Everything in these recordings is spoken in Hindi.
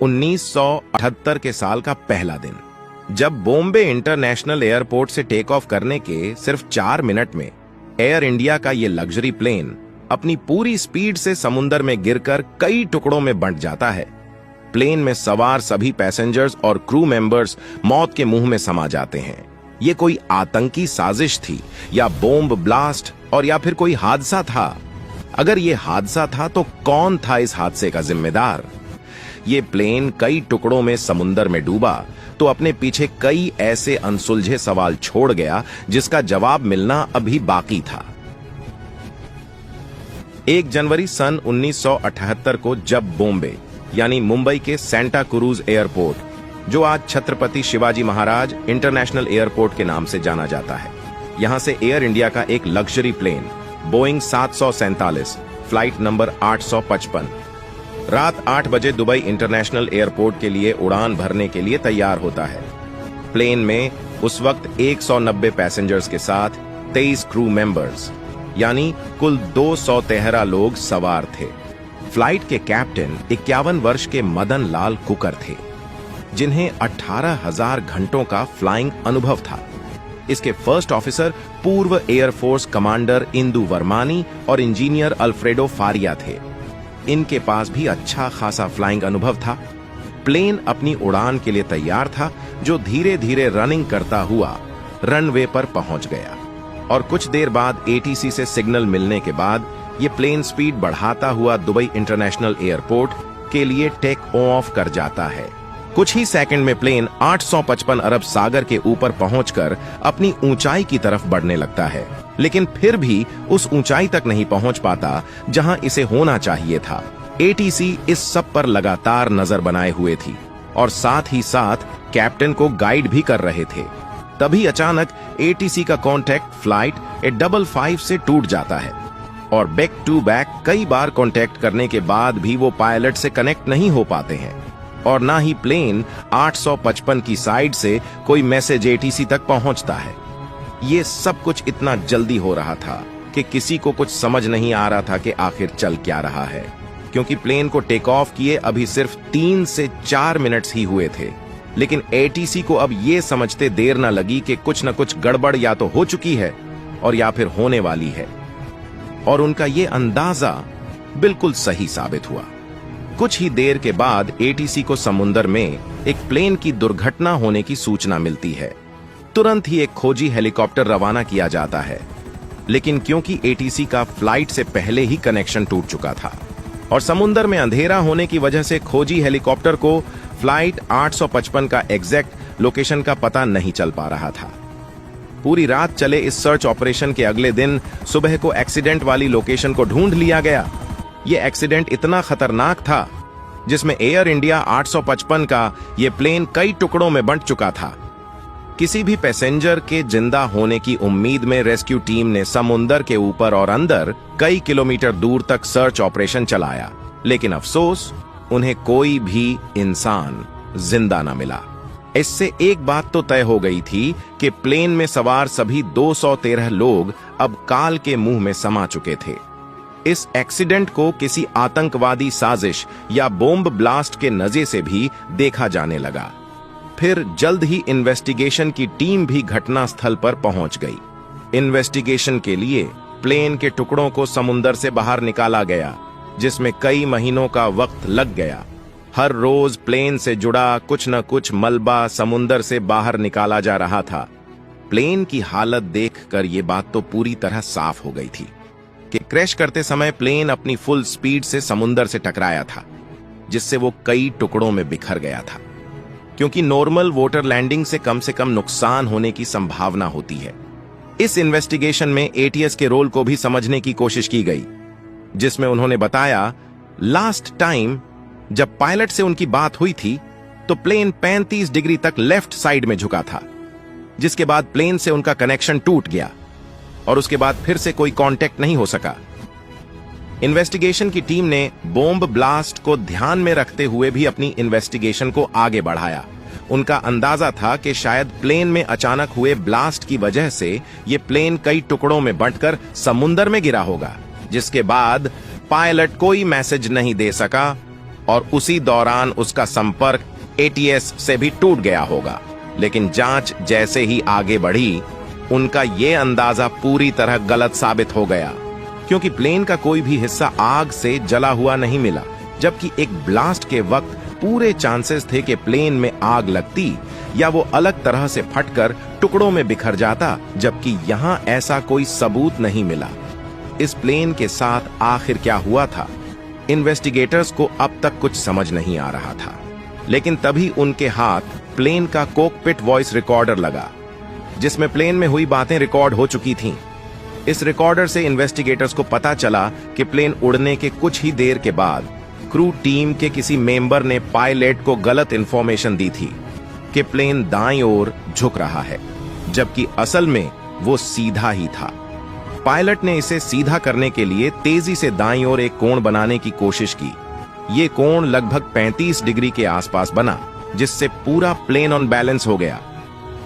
1978 के साल का पहला दिन, जब बॉम्बे इंटरनेशनल एयरपोर्ट से टेक ऑफ करने के सिर्फ 4 मिनट में एयर इंडिया का ये लग्जरी प्लेन अपनी पूरी स्पीड से समुद्र में गिरकर कई टुकड़ों में बंट जाता है। प्लेन में सवार सभी पैसेंजर्स और क्रू मेंबर्स मौत के मुंह में समा जाते हैं। ये कोई आतंकी साजिश थी या बॉम्ब ब्लास्ट और या फिर कोई हादसा था? अगर ये हादसा था तो कौन था इस हादसे का जिम्मेदार? ये प्लेन कई टुकड़ों में समुद्र में डूबा तो अपने पीछे कई ऐसे अनसुलझे सवाल छोड़ गया जिसका जवाब मिलना अभी बाकी था। 1 जनवरी सन 1978 को जब बॉम्बे यानी मुंबई के सेंटा क्रूज एयरपोर्ट, जो आज छत्रपति शिवाजी महाराज इंटरनेशनल एयरपोर्ट के नाम से जाना जाता है, यहां से एयर इंडिया का एक luxury plane Boeing 747 flight number 855 रात 8 बजे दुबई इंटरनेशनल एयरपोर्ट के लिए उड़ान भरने के लिए तैयार होता है। प्लेन में उस वक्त 190 पैसेंजर्स के साथ 23 क्रू मेंबर्स यानी कुल 213 लोग सवार थे। फ्लाइट के कैप्टन 51 वर्ष के मदन लाल कुकर थे, जिन्हें 18,000 घंटों का फ्लाइंग अनुभव था। इसके फर्स्ट ऑफिसर पूर्व एयरफोर्स कमांडर इंदु वर्मानी और इंजीनियर अल्फ्रेडो फारिया थे। इनके पास भी अच्छा खासा फ्लाइंग अनुभव था। प्लेन अपनी उड़ान के लिए तैयार था, जो धीरे धीरे रनिंग करता हुआ रनवे पर पहुंच गया और कुछ देर बाद एटीसी से सिग्नल मिलने के बाद ये प्लेन स्पीड बढ़ाता हुआ दुबई इंटरनेशनल एयरपोर्ट के लिए टेक ऑफ कर जाता है। कुछ ही सेकंड में प्लेन 855 अरब सागर के ऊपर पहुंचकर अपनी ऊंचाई की तरफ बढ़ने लगता है, लेकिन फिर भी उस ऊंचाई तक नहीं पहुंच पाता जहां इसे होना चाहिए था। एटीसी इस सब पर लगातार नजर बनाए हुए थी और साथ ही साथ कैप्टन को गाइड भी कर रहे थे। तभी अचानक एटीसी का कांटेक्ट फ्लाइट 855 से टूट जाता है और बैक टू बैक कई बार कांटेक्ट करने के बाद भी वो पायलट से कनेक्ट नहीं हो पाते हैं और ना ही प्लेन 855 की साइड से कोई मैसेज एटीसी तक पहुंचता है। ये सब कुछ इतना जल्दी हो रहा था कि किसी को कुछ समझ नहीं आ रहा था कि आखिर चल क्या रहा है, क्योंकि प्लेन को टेक ऑफ किए अभी सिर्फ 3 से 4 मिनट्स ही हुए थे। लेकिन एटीसी को अब ये समझते देर न लगी कि कुछ न कुछ गड़बड़ या तो हो चुकी है और या फिर होने वाली है, और उनका ये अंदाजा बिल्कुल सही साबित हुआ। कुछ ही देर के बाद एटीसी को समुद्र में एक प्लेन की दुर्घटना होने की सूचना मिलती है। तुरंत ही एक खोजी हेलीकॉप्टर रवाना किया जाता है, लेकिन क्योंकि एटीसी का फ्लाइट से पहले ही कनेक्शन टूट चुका था और समुद्र में अंधेरा होने की वजह से खोजी हेलीकॉप्टर को फ्लाइट 855 का एग्जैक्ट लोकेशन का पता नहीं चल पा रहा था। पूरी रात चले इस सर्च ऑपरेशन के अगले दिन सुबह को एक्सीडेंट वाली लोकेशन को ढूंढ लिया गया। ये एक्सीडेंट इतना खतरनाक था जिसमें एयर इंडिया 855 का ये प्लेन कई टुकड़ों में बंट चुका था। किसी भी पैसेंजर के जिंदा होने की उम्मीद में रेस्क्यू टीम ने समुद्र के ऊपर और अंदर कई किलोमीटर दूर तक सर्च ऑपरेशन चलाया, लेकिन अफसोस उन्हें कोई भी इंसान जिंदा न मिला। इससे एक बात तो तय हो गई थी कि प्लेन में सवार सभी 213 लोग अब काल के मुंह में समा चुके थे। इस एक्सीडेंट को किसी आतंकवादी साजिश या बॉम्ब ब्लास्ट के नज़र से भी देखा जाने लगा। फिर जल्द ही इन्वेस्टिगेशन की टीम भी घटनास्थल पर पहुंच गई। इन्वेस्टिगेशन के लिए प्लेन के टुकड़ों को समुद्र से बाहर निकाला गया, जिसमें कई महीनों का वक्त लग गया। हर रोज प्लेन से जुड़ा कुछ न कुछ मलबा समुद्र से बाहर निकाला जा रहा था। प्लेन की हालत देखकर यह बात तो पूरी तरह साफ हो गई थी कि क्रैश करते समय प्लेन अपनी फुल स्पीड से समुद्र से टकराया था, जिससे वो कई टुकड़ों में बिखर गया था। क्योंकि नॉर्मल वाटर लैंडिंग से कम नुकसान होने की संभावना होती है। इस इन्वेस्टिगेशन में एटीएस के रोल को भी समझने की कोशिश की गई, जिसमें उन्होंने बताया, लास्ट टाइम जब पायलट से उनकी बात हुई थी तो प्लेन 35 डिग्री तक लेफ्ट साइड में झुका था, जिसके बाद प्लेन से उनका कनेक्शन टूट गया और उसके बाद फिर से कोई कांटेक्ट नहीं हो सका। इन्वेस्टिगेशन की टीम ने बॉम्ब ब्लास्ट को ध्यान में रखते हुए भी अपनी इन्वेस्टिगेशन को आगे बढ़ाया। उनका अंदाजा था कि शायद प्लेन में अचानक हुए ब्लास्ट की वजह से यह प्लेन कई टुकड़ों में बंटकर समुद्र में गिरा होगा, जिसके बाद पायलट कोई मैसेज नहीं दे सका और उसी दौरान उसका संपर्क एटीएस से भी टूट गया होगा। लेकिन जांच जैसे ही आगे बढ़ी, उनका यह अंदाजा पूरी तरह गलत साबित हो गया, क्योंकि प्लेन का कोई भी हिस्सा आग से जला हुआ नहीं मिला, जबकि एक ब्लास्ट के वक्त पूरे चांसेस थे कि प्लेन में आग लगती या वो अलग तरह से फटकर टुकड़ों में बिखर जाता, जबकि यहां ऐसा कोई सबूत नहीं मिला। इस प्लेन के साथ आखिर क्या हुआ था, इन्वेस्टिगेटर्स को अब तक कुछ समझ नहीं आ रहा था। लेकिन तभी उनके हाथ प्लेन का कॉकपिट वॉइस रिकॉर्डर लगा, जिसमें प्लेन में हुई बातें रिकॉर्ड हो चुकी थीं। इस रिकॉर्डर से इन्वेस्टिगेटर्स को पता चला कि प्लेन उड़ने के कुछ ही देर के बाद क्रू टीम के किसी मेंबर ने पायलट को गलत इंफॉर्मेशन दी थी कि प्लेन दाईं ओर झुक रहा है, जबकि असल में वो सीधा ही था। पायलट ने इसे सीधा करने के लिए तेजी से दाईं ओर एक कोण बनाने की कोशिश की। ये कोण लगभग 35 डिग्री के आसपास बना, जिससे पूरा प्लेन ऑन बैलेंस हो गया।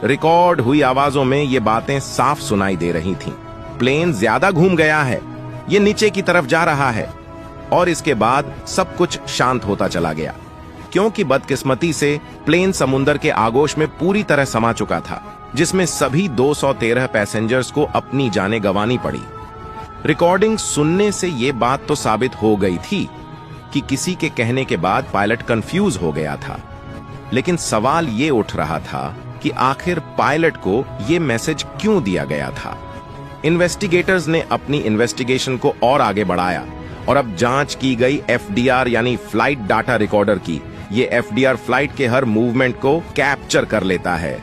रिकॉर्ड हुई आवाजों में ये बातें साफ सुनाई दे रही थीं। प्लेन ज्यादा घूम गया है, ये नीचे की तरफ जा रहा है। और इसके बाद सब कुछ शांत होता चला गया, क्योंकि बदकिस्मती से प्लेन समुद्र के आगोश में पूरी तरह समा चुका था, जिसमें सभी 213 पैसेंजर्स को अपनी जानें गंवानी पड़ी। रिकॉर्डिंग सुनने से ये बात तो साबित हो गई थी कि किसी के कहने के बाद पायलट कंफ्यूज हो गया था। लेकिन सवाल ये उठ रहा था कि आखिर पायलट को ये मैसेज क्यों दिया गया था। इन्वेस्टिगेटर्स ने अपनी इन्वेस्टिगेशन को और आगे बढ़ाया और अब जांच की गई एफडीआर यानी फ्लाइट डाटा रिकॉर्डर की। ये एफडीआर फ्लाइट के हर मूवमेंट को कैप्चर कर लेता है।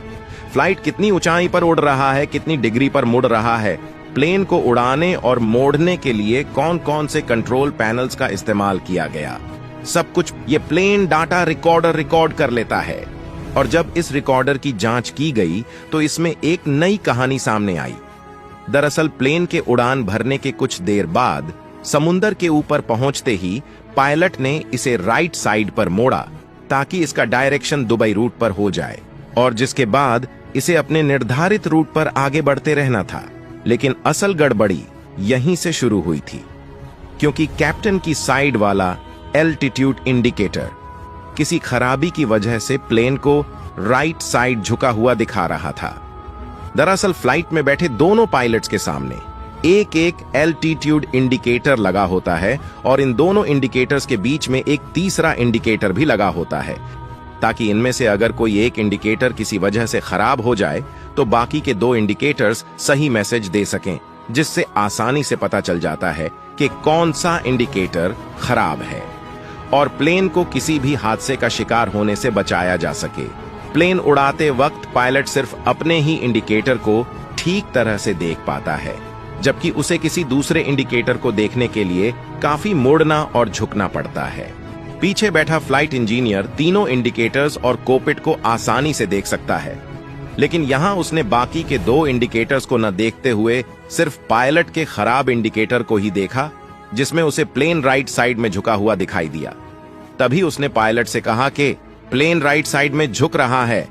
फ्लाइट कितनी ऊंचाई पर उड़ रहा है, कितनी डिग्री पर मुड़ रहा है, प्लेन को उड़ाने और मोड़ने के लिए कौन कौन से कंट्रोल पैनल्स का इस्तेमाल किया गया, सब कुछ ये प्लेन डाटा रिकॉर्डर रिकॉर्ड कर लेता है। और जब इस रिकॉर्डर की जांच की गई तो इसमें एक नई कहानी सामने आई। दरअसल प्लेन के उड़ान भरने के कुछ देर बाद समुंदर के ऊपर पहुंचते ही पायलट ने इसे राइट साइड पर मोड़ा ताकि इसका डायरेक्शन दुबई रूट पर हो जाए, और जिसके बाद इसे अपने निर्धारित रूट पर आगे बढ़ते रहना था। लेकिन असल गड़बड़ी यहीं से शुरू हुई थी, क्योंकि कैप्टन की साइड वाला एल्टीट्यूड इंडिकेटर किसी खराबी की वजह से प्लेन को राइट साइड झुका हुआ दिखा रहा था। दरअसल फ्लाइट में बैठे दोनों पायलट्स के सामने एक एक एल्टीट्यूड इंडिकेटर लगा होता है, और इन दोनों इंडिकेटर्स के बीच में एक तीसरा इंडिकेटर भी लगा होता है, ताकि इनमें से अगर कोई एक इंडिकेटर किसी वजह से खराब हो जाए तो बाकी के दो इंडिकेटर्स सही मैसेज दे सकें, जिससे आसानी से पता चल जाता है कि कौन सा इंडिकेटर खराब है और प्लेन को किसी भी हादसे का शिकार होने से बचाया जा सके। प्लेन उड़ाते वक्त पायलट सिर्फ अपने ही इंडिकेटर को ठीक तरह से देख पाता है, जबकि उसे किसी दूसरे इंडिकेटर को देखने के लिए काफी मुड़ना और झुकना पड़ता है। पीछे बैठा फ्लाइट इंजीनियर तीनों इंडिकेटर्स और कॉकपिट को आसानी से देख सकता है, लेकिन यहां उसने बाकी के दो इंडिकेटर्स को न देखते हुए सिर्फ पायलट के खराब इंडिकेटर को ही देखा, जिसमें उसे प्लेन राइट साइड में झुका हुआ दिखाई दिया। तभी उसने पायलट से कहा कि प्लेन राइट साइड में झुक रहा है।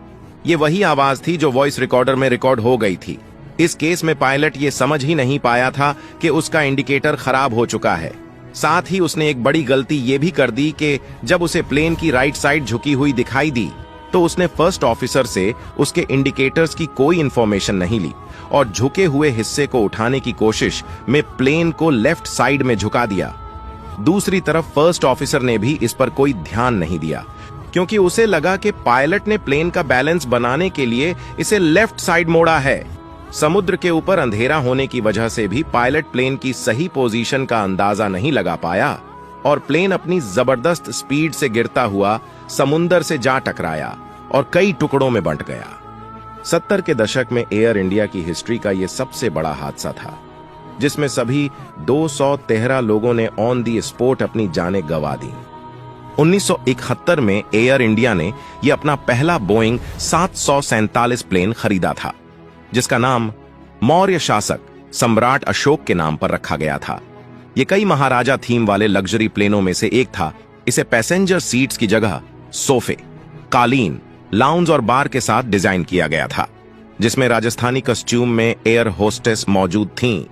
ये वही आवाज थी जो वॉइस रिकॉर्डर में रिकॉर्ड हो गई थी। इस केस में पायलट ये समझ ही नहीं पाया था कि उसका इंडिकेटर खराब हो चुका है। साथ ही उसने एक बड़ी गलती ये भी कर दी कि जब उसे प्लेन की राइट साइड झुकी हुई दिखाई दी तो उसने फर्स्ट ऑफिसर से उसके इंडिकेटर्स की कोई इंफॉर्मेशन नहीं ली और झुके हुए हिस्से को उठाने की कोशिश में प्लेन को लेफ्ट साइड में झुका दिया। दूसरी तरफ फर्स्ट ऑफिसर ने भी इस पर कोई ध्यान नहीं दिया, क्योंकि उसे लगा कि पायलट ने प्लेन का बैलेंस बनाने के लिए इसे लेफ्ट साइड मोड़ा है। समुद्र के ऊपर अंधेरा होने की वजह से भी पायलट प्लेन की सही पोजीशन का अंदाजा नहीं लगा पाया और प्लेन अपनी जबरदस्त स्पीड से गिरता हुआ समुद्र से जा टकराया और कई टुकड़ों में बंट गया। 70 के दशक में एयर इंडिया की हिस्ट्री का यह सबसे बड़ा हादसा था, जिसमें सभी 213 लोगों ने ऑन दी स्पॉट अपनी जानें गंवा दी। 1971 में एयर इंडिया ने यह अपना पहला बोइंग 747 प्लेन खरीदा था, जिसका नाम मौर्य शासक सम्राट अशोक के नाम पर रखा गया था। यह कई महाराजा थीम वाले लग्जरी प्लेनों में से एक था। इसे पैसेंजर सीट्स की जगह सोफे, कालीन, लाउंज और बार के साथ डिजाइन किया गया था, जिसमें राजस्थानी कस्ट्यूम में एयर होस्टेस मौजूद थीं।